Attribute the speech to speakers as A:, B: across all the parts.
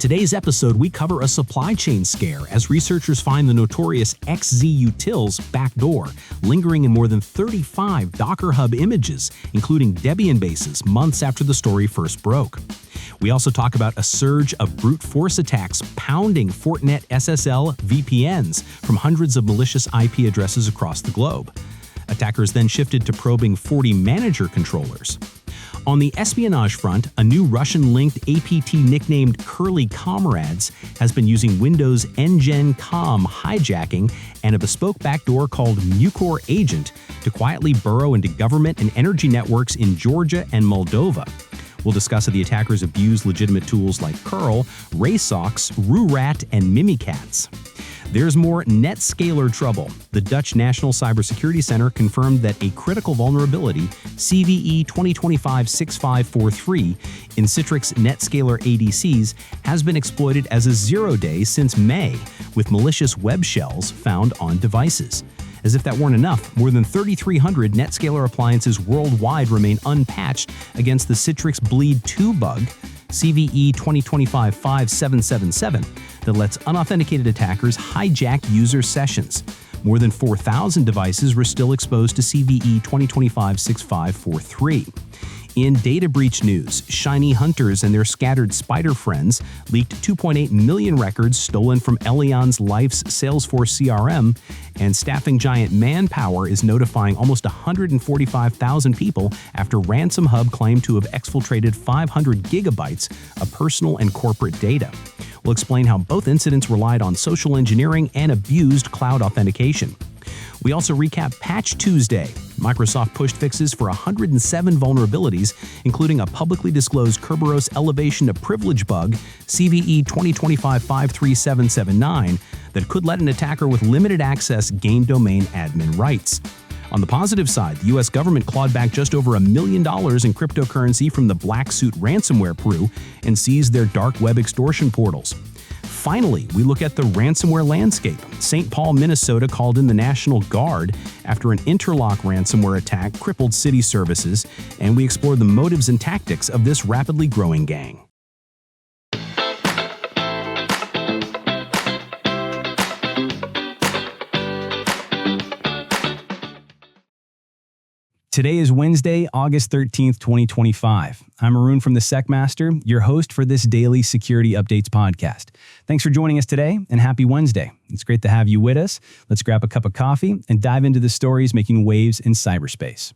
A: today's episode, we cover a supply chain scare as researchers find the notorious XZ Utils backdoor lingering in more than 35 Docker Hub images, including Debian bases, months after the story first broke. We also talk about a surge of brute force attacks pounding Fortinet SSL VPNs from hundreds of malicious IP addresses across the globe. Attackers then shifted to probing 40 manager controllers. On the espionage front, a new Russian-linked APT nicknamed Curly COMrades has been using Windows NGEN COM hijacking and a bespoke backdoor called Mucor Agent to quietly burrow into government and energy networks in Georgia and Moldova. We'll discuss how the attackers abuse legitimate tools like curl, RaySox, RuRat, and Mimikatz. There's more NetScaler trouble. The Dutch National Cybersecurity Center confirmed that a critical vulnerability, CVE 2025-6543, in Citrix NetScaler ADCs has been exploited as a zero-day since May, with malicious web shells found on devices. As if that weren't enough, more than 3,300 NetScaler appliances worldwide remain unpatched against the CitrixBleed 2 bug, CVE 2025-5777, that lets unauthenticated attackers hijack user sessions. More than 4,000 devices were still exposed to CVE 2025-6543. In data breach news, ShinyHunters and their scattered spider friends leaked 2.8 million records stolen from Allianz Life's Salesforce CRM, and staffing giant Manpower is notifying almost 145,000 people after RansomHub claimed to have exfiltrated 500 gigabytes of personal and corporate data. We'll explain how both incidents relied on social engineering and abused cloud authentication. We also recap Patch Tuesday. Microsoft pushed fixes for 107 vulnerabilities, including a publicly disclosed Kerberos elevation to privilege bug, CVE 2025-53779, that could let an attacker with limited access gain domain admin rights. On the positive side, the U.S. government clawed back just over $1 million in cryptocurrency from the BlackSuit ransomware crew and seized their dark web extortion portals. Finally, we look at the ransomware landscape. St. Paul, Minnesota called in the National Guard after an Interlock ransomware attack crippled city services, and we explore the motives and tactics of this rapidly growing gang. Today is Wednesday, August 13th, 2025. I'm Arun from the SecMaster, your host for this daily Security Updates podcast. Thanks for joining us today, and happy Wednesday. It's great to have you with us. Let's grab a cup of coffee and dive into the stories making waves in cyberspace.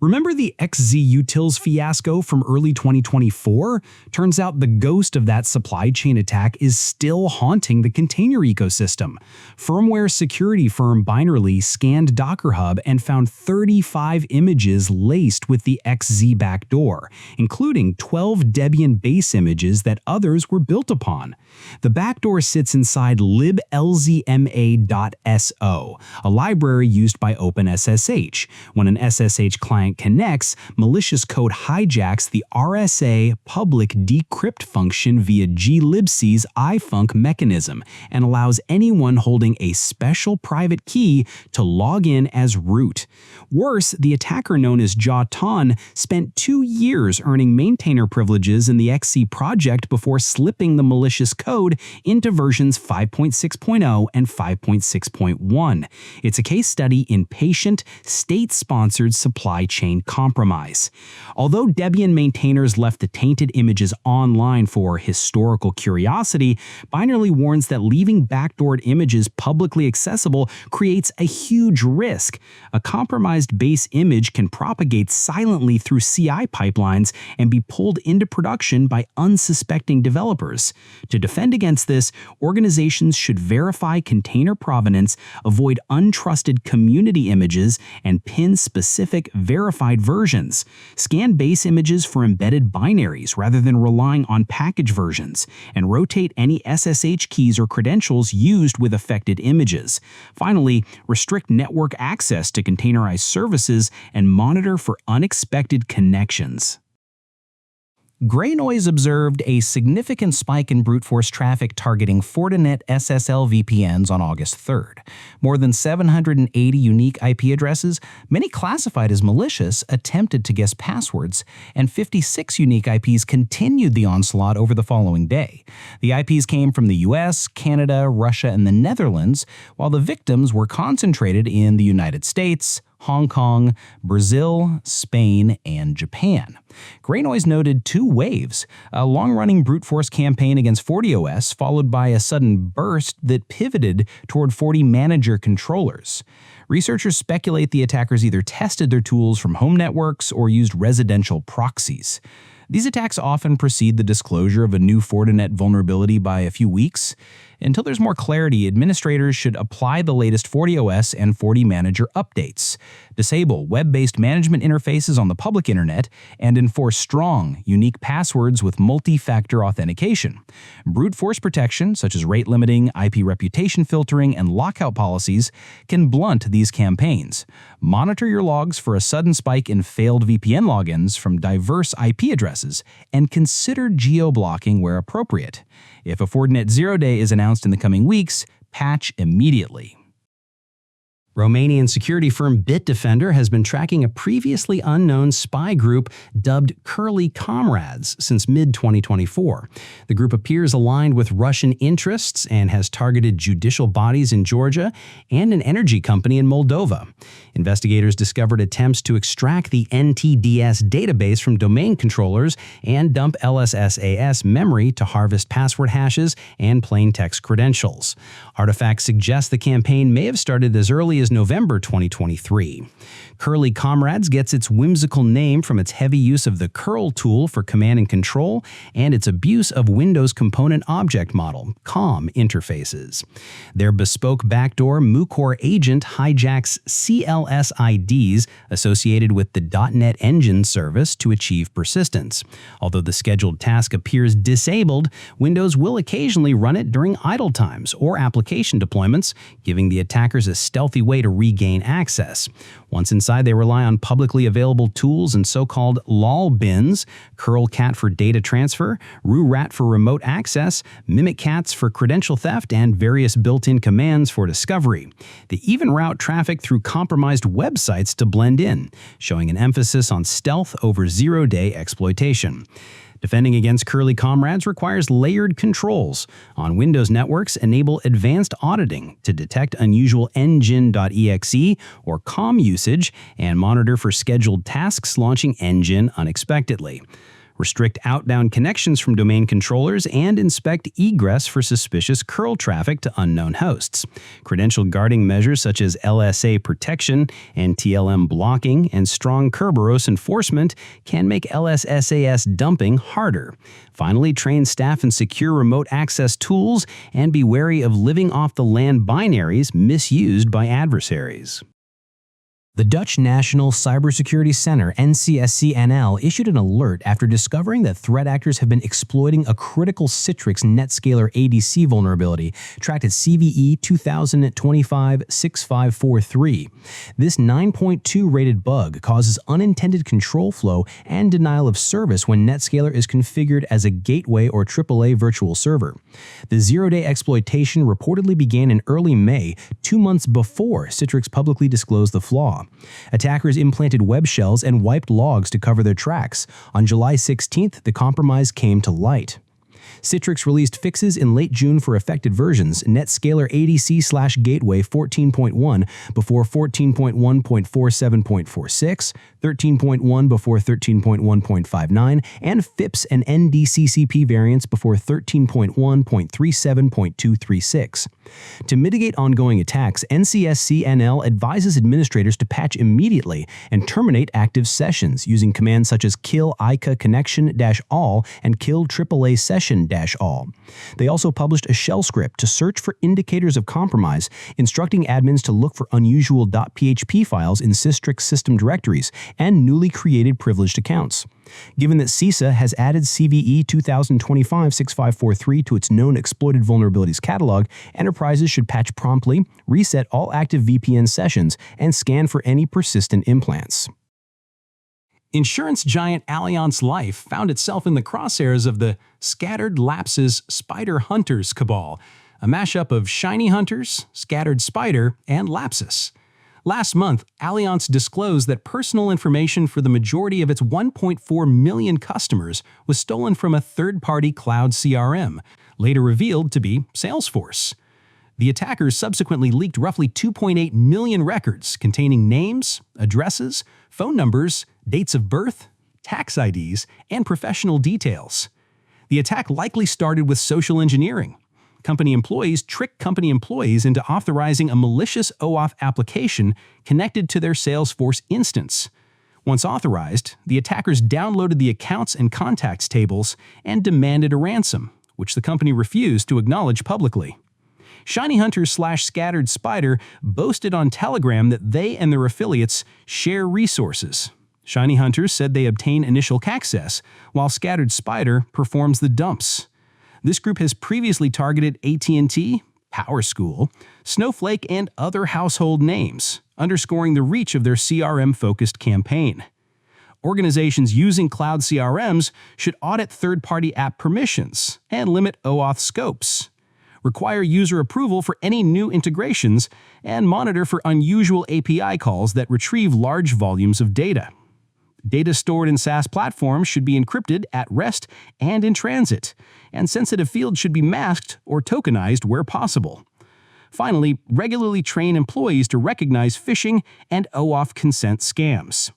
A: Remember the XZ Utils fiasco from early 2024? Turns out the ghost of that supply chain attack is still haunting the container ecosystem. Firmware security firm Binarly scanned Docker Hub and found 35 images laced with the XZ backdoor, including 12 Debian base images that others were built upon. The backdoor sits inside libLZMA.so, a library used by OpenSSH. When an SSH client connects, malicious code hijacks the RSA public decrypt function via glibc's ifunc mechanism and allows anyone holding a special private key to log in as root. Worse, the attacker known as Jawton spent 2 years earning maintainer privileges in the XZ project before slipping the malicious code into versions 5.6.0 and 5.6.1. It's a case study in patient, state-sponsored supply chain compromise. Although Debian maintainers left the tainted images online for historical curiosity, Binarly warns that leaving backdoored images publicly accessible creates a huge risk. A compromised base image can propagate silently through CI pipelines and be pulled into production by unsuspecting developers. To defend against this, organizations should verify container provenance, avoid untrusted community images, and pin specific verified versions. Scan base images for embedded binaries rather than relying on package versions, and rotate any SSH keys or credentials used with affected images. Finally, restrict network access to containerized services and monitor for unexpected connections. Gray Noise observed a significant spike in brute force traffic targeting Fortinet SSL VPNs on August 3rd. More than 780 unique IP addresses, many classified as malicious, attempted to guess passwords, and 56 unique IPs continued the onslaught over the following day. The IPs came from the US, Canada, Russia, and the Netherlands, while the victims were concentrated in the United States, Hong Kong, Brazil, Spain, and Japan. Gray Noise noted two waves, a long-running brute force campaign against FortiOS followed by a sudden burst that pivoted toward FortiManager controllers. Researchers speculate the attackers either tested their tools from home networks or used residential proxies. These attacks often precede the disclosure of a new Fortinet vulnerability by a few weeks. Until there's more clarity, administrators should apply the latest FortiOS and FortiManager updates, disable web-based management interfaces on the public internet, and enforce strong, unique passwords with multi-factor authentication. Brute force protection, such as rate limiting, IP reputation filtering, and lockout policies, can blunt these campaigns. Monitor your logs for a sudden spike in failed VPN logins from diverse IP addresses, and consider geo-blocking where appropriate. If a Fortinet zero-day is announced in the coming weeks, patch immediately. Romanian security firm Bitdefender has been tracking a previously unknown spy group dubbed COMrades since mid-2024. The group appears aligned with Russian interests and has targeted judicial bodies in Georgia and an energy company in Moldova. Investigators discovered attempts to extract the NTDS database from domain controllers and dump LSSAS memory to harvest password hashes and plain text credentials. Artifacts suggest the campaign may have started as early as November 2023. COMrades gets its whimsical name from its heavy use of the curl tool for command and control and its abuse of Windows Component Object Model (COM) interfaces. Their bespoke backdoor Mucor agent hijacks CLS IDs associated with the .NET Engine service to achieve persistence. Although the scheduled task appears disabled, Windows will occasionally run it during idle times or application deployments, giving the attackers a stealthy way to regain access. Once inside, they rely on publicly available tools and so-called lol bins, curlcat for data transfer, rurat for remote access, mimikatz for credential theft, and various built-in commands for discovery. They even route traffic through compromised websites to blend in, showing an emphasis on stealth over zero-day exploitation. Defending against COMrades requires layered controls. On Windows networks, enable advanced auditing to detect unusual NGEN.exe or COM usage and monitor for scheduled tasks launching NGEN unexpectedly. Restrict outbound connections from domain controllers and inspect egress for suspicious curl traffic to unknown hosts. Credential guarding measures such as LSA protection and TLM blocking and strong Kerberos enforcement can make LSSAS dumping harder. Finally, train staff in secure remote access tools and be wary of living off the land binaries misused by adversaries. The Dutch National Cybersecurity Center, NCSC-NL, issued an alert after discovering that threat actors have been exploiting a critical Citrix NetScaler ADC vulnerability tracked at CVE 2025-6543. This 9.2 rated bug causes unintended control flow and denial of service when NetScaler is configured as a gateway or AAA virtual server. The zero-day exploitation reportedly began in early May, 2 months before Citrix publicly disclosed the flaw. Attackers implanted web shells and wiped logs to cover their tracks. On July 16th, the compromise came to light. Citrix released fixes in late June for affected versions, NetScaler ADC/Gateway 14.1 before 14.1.47.46, 13.1 before 13.1.59, and FIPS and NDCCP variants before 13.1.37.236. To mitigate ongoing attacks, NCSC-NL advises administrators to patch immediately and terminate active sessions using commands such as kill ICA connection-all and kill AAA session-all. They also published a shell script to search for indicators of compromise, instructing admins to look for unusual .php files in Citrix system directories and newly created privileged accounts. Given that CISA has added CVE 2025-6543 to its known exploited vulnerabilities catalog, enterprises should patch promptly, reset all active VPN sessions, and scan for any persistent implants. Insurance giant Allianz Life found itself in the crosshairs of the Scattered Lapses Spider Hunters cabal, a mashup of ShinyHunters, Scattered Spider, and Lapsus. Last month, Allianz disclosed that personal information for the majority of its 1.4 million customers was stolen from a third-party cloud CRM, later revealed to be Salesforce. The attackers subsequently leaked roughly 2.8 million records containing names, addresses, phone numbers, dates of birth, tax IDs, and professional details. The attack likely started with social engineering. Company employees tricked company employees into authorizing a malicious OAuth application connected to their Salesforce instance. Once authorized, the attackers downloaded the accounts and contacts tables and demanded a ransom, which the company refused to acknowledge publicly. ShinyHunters/Scattered Spider boasted on Telegram that they and their affiliates share resources. ShinyHunters said they obtain initial access, while Scattered Spider performs the dumps. This group has previously targeted AT&T, PowerSchool, Snowflake, and other household names, underscoring the reach of their CRM-focused campaign. Organizations using cloud CRMs should audit third-party app permissions and limit OAuth scopes, require user approval for any new integrations, and monitor for unusual API calls that retrieve large volumes of data. Data stored in SaaS platforms should be encrypted at rest and in transit, and sensitive fields should be masked or tokenized where possible. Finally, regularly train employees to recognize phishing and OAuth consent scams.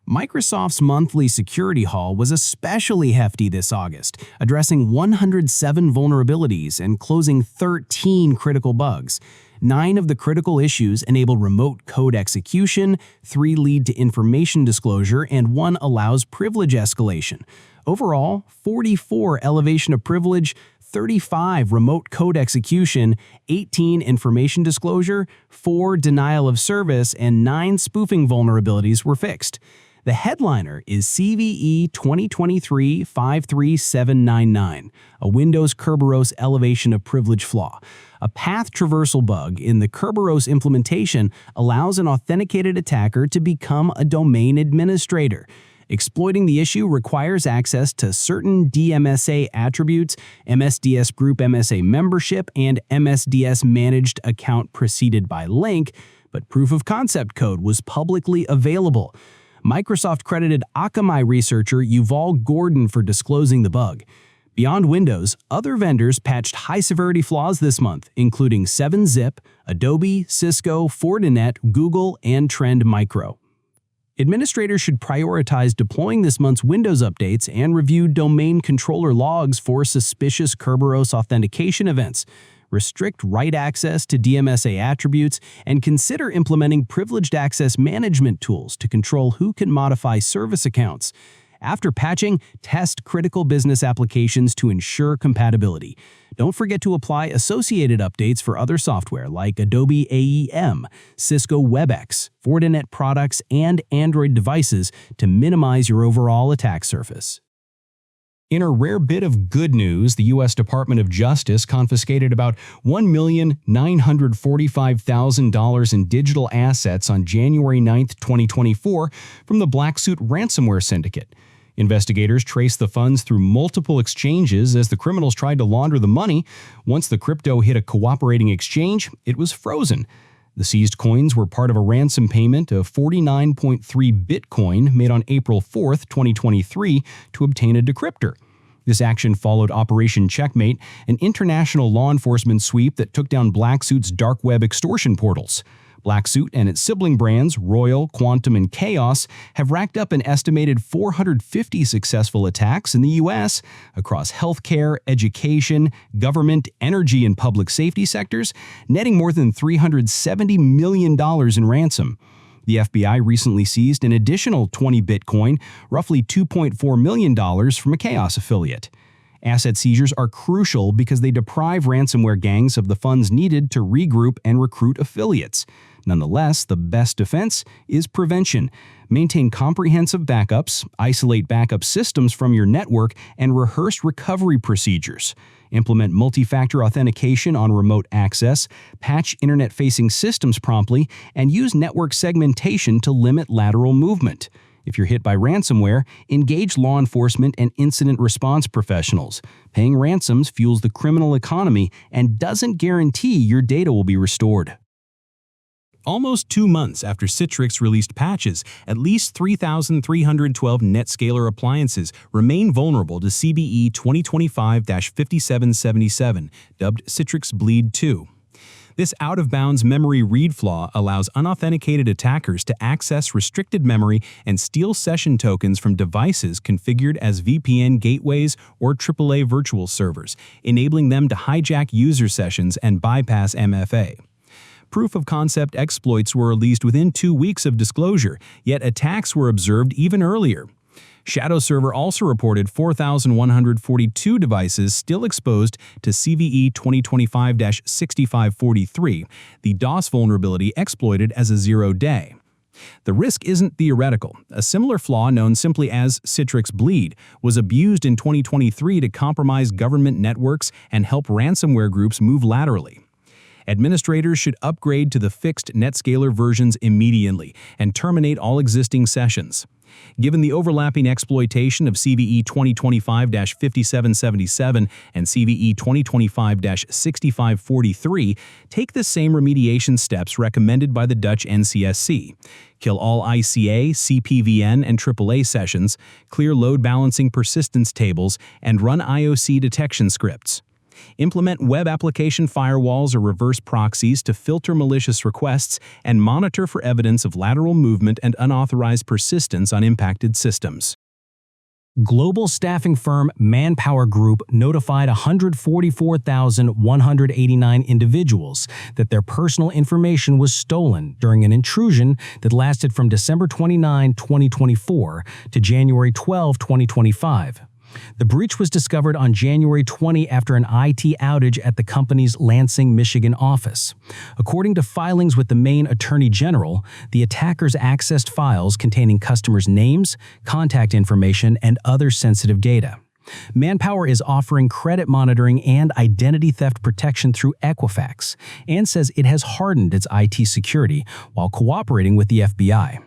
A: Microsoft's monthly security haul was especially hefty this August, addressing 107 vulnerabilities and closing 13 critical bugs. 9 of the critical issues enabled remote code execution, 3 lead to information disclosure, and 1 allows privilege escalation. Overall, 44 elevation of privilege, 35 remote code execution, 18 information disclosure, 4 denial of service, and 9 spoofing vulnerabilities were fixed. The headliner is CVE 2023-53799, a Windows Kerberos elevation of privilege flaw. A path traversal bug in the Kerberos implementation allows an authenticated attacker to become a domain administrator. Exploiting the issue requires access to certain DMSA attributes, MSDS Group MSA membership, and MSDS Managed Account preceded by link, but proof of concept code was publicly available. Microsoft credited Akamai researcher Yuval Gordon for disclosing the bug. Beyond Windows, other vendors patched high-severity flaws this month, including 7-Zip, Adobe, Cisco, Fortinet, Google, and Trend Micro. Administrators should prioritize deploying this month's Windows updates and review domain controller logs for suspicious Kerberos authentication events. Restrict write access to DMSA attributes, and consider implementing privileged access management tools to control who can modify service accounts. After patching, test critical business applications to ensure compatibility. Don't forget to apply associated updates for other software like Adobe AEM, Cisco WebEx, Fortinet products, and Android devices to minimize your overall attack surface. In a rare bit of good news, the U.S. Department of Justice confiscated about $1,945,000 in digital assets on January 9, 2024 from the BlackSuit ransomware syndicate. Investigators traced the funds through multiple exchanges as the criminals tried to launder the money. Once the crypto hit a cooperating exchange, it was frozen. The seized coins were part of a ransom payment of 49.3 Bitcoin made on April 4, 2023 to obtain a decryptor. This action followed Operation Checkmate, an international law enforcement sweep that took down BlackSuit's dark web extortion portals. BlackSuit and its sibling brands, Royal, Quantum, and Chaos, have racked up an estimated 450 successful attacks in the U.S. across healthcare, education, government, energy, and public safety sectors, netting more than $370 million in ransom. The FBI recently seized an additional 20 Bitcoin, roughly $2.4 million, from a Chaos affiliate. Asset seizures are crucial because they deprive ransomware gangs of the funds needed to regroup and recruit affiliates. Nonetheless, the best defense is prevention. Maintain comprehensive backups, isolate backup systems from your network, and rehearse recovery procedures. Implement multi-factor authentication on remote access, patch internet-facing systems promptly, and use network segmentation to limit lateral movement. If you're hit by ransomware, engage law enforcement and incident response professionals. Paying ransoms fuels the criminal economy and doesn't guarantee your data will be restored. Almost 2 months after Citrix released patches, at least 3,312 NetScaler appliances remain vulnerable to CVE 2025-5777, dubbed CitrixBleed 2. This out-of-bounds memory read flaw allows unauthenticated attackers to access restricted memory and steal session tokens from devices configured as VPN gateways or AAA virtual servers, enabling them to hijack user sessions and bypass MFA. Proof-of-concept exploits were released within 2 weeks of disclosure, yet attacks were observed even earlier. Shadow Server also reported 4,142 devices still exposed to CVE 2025-6543, the DOS vulnerability exploited as a zero-day. The risk isn't theoretical. A similar flaw, known simply as CitrixBleed, was abused in 2023 to compromise government networks and help ransomware groups move laterally. Administrators should upgrade to the fixed NetScaler versions immediately and terminate all existing sessions. Given the overlapping exploitation of CVE 2025-5777 and CVE 2025-6543, take the same remediation steps recommended by the Dutch NCSC. Kill all ICA, CPVN, and AAA sessions, clear load balancing persistence tables, and run IOC detection scripts. Implement web application firewalls or reverse proxies to filter malicious requests and monitor for evidence of lateral movement and unauthorized persistence on impacted systems. Global staffing firm Manpower Group notified 144,189 individuals that their personal information was stolen during an intrusion that lasted from December 29, 2024 to January 12, 2025. The breach was discovered on January 20 after an IT outage at the company's Lansing, Michigan office. According to filings with the Maine Attorney General, the attackers accessed files containing customers' names, contact information, and other sensitive data. Manpower is offering credit monitoring and identity theft protection through Equifax and says it has hardened its IT security while cooperating with the FBI.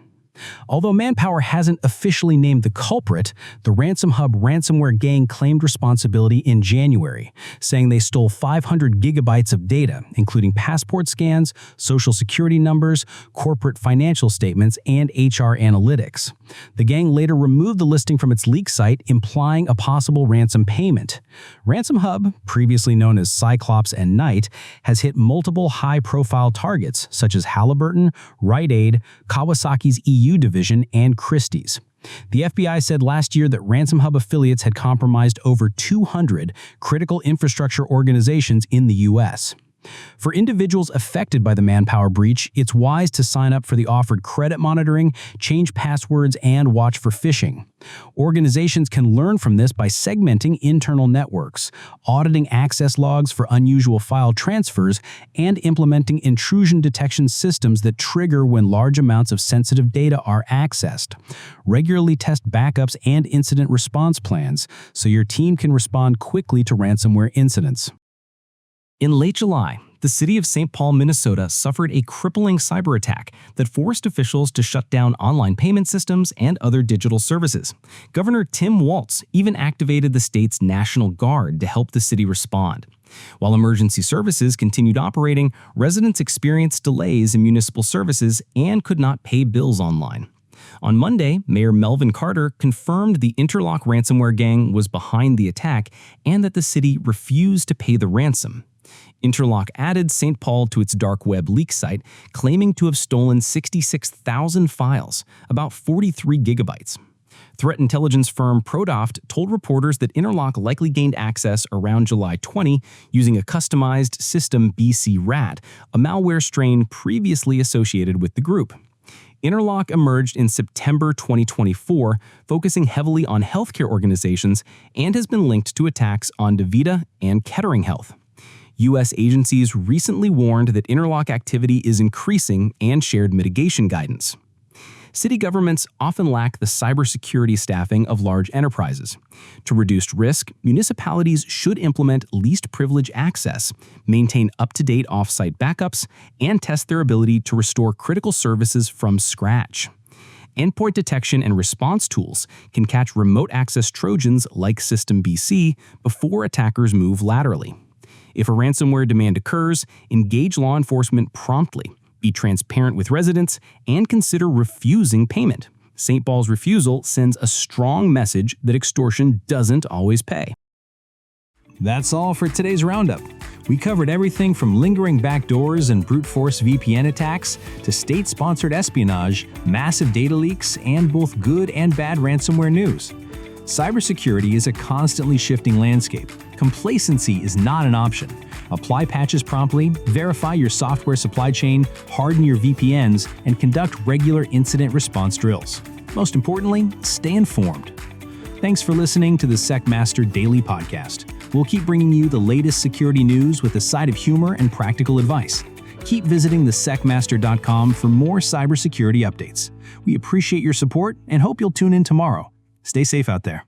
A: Although Manpower hasn't officially named the culprit, the RansomHub ransomware gang claimed responsibility in January, saying they stole 500 gigabytes of data, including passport scans, social security numbers, corporate financial statements, and HR analytics. The gang later removed the listing from its leak site, implying a possible ransom payment. RansomHub, previously known as Cyclops and Knight, has hit multiple high-profile targets such as Halliburton, Rite Aid, Kawasaki's EU division, and Christie's. The FBI said last year that RansomHub affiliates had compromised over 200 critical infrastructure organizations in the U.S. For individuals affected by the Manpower breach, it's wise to sign up for the offered credit monitoring, change passwords, and watch for phishing. Organizations can learn from this by segmenting internal networks, auditing access logs for unusual file transfers, and implementing intrusion detection systems that trigger when large amounts of sensitive data are accessed. Regularly test backups and incident response plans so your team can respond quickly to ransomware incidents. In late July, the city of St. Paul, Minnesota suffered a crippling cyber attack that forced officials to shut down online payment systems and other digital services. Governor Tim Walz even activated the state's National Guard to help the city respond. While emergency services continued operating, residents experienced delays in municipal services and could not pay bills online. On Monday, Mayor Melvin Carter confirmed the Interlock ransomware gang was behind the attack and that the city refused to pay the ransom. Interlock added St. Paul to its dark web leak site, claiming to have stolen 66,000 files, about 43 gigabytes. Threat intelligence firm Prodoft told reporters that Interlock likely gained access around July 20 using a customized system BC Rat, a malware strain previously associated with the group. Interlock emerged in September 2024, focusing heavily on healthcare organizations and has been linked to attacks on DaVita and Kettering Health. U.S. agencies recently warned that Interlock activity is increasing and shared mitigation guidance. City governments often lack the cybersecurity staffing of large enterprises. To reduce risk, municipalities should implement least privilege access, maintain up-to-date off-site backups, and test their ability to restore critical services from scratch. Endpoint detection and response tools can catch remote access Trojans like System BC before attackers move laterally. If a ransomware demand occurs, engage law enforcement promptly, be transparent with residents, and consider refusing payment. St. Paul's refusal sends a strong message that extortion doesn't always pay. That's all for today's roundup. We covered everything from lingering backdoors and brute force VPN attacks to state-sponsored espionage, massive data leaks, and both good and bad ransomware news. Cybersecurity is a constantly shifting landscape. Complacency is not an option. Apply patches promptly, verify your software supply chain, harden your VPNs, and conduct regular incident response drills. Most importantly, stay informed. Thanks for listening to the SecMaster Daily Podcast. We'll keep bringing you the latest security news with a side of humor and practical advice. Keep visiting thesecmaster.com for more cybersecurity updates. We appreciate your support and hope you'll tune in tomorrow. Stay safe out there.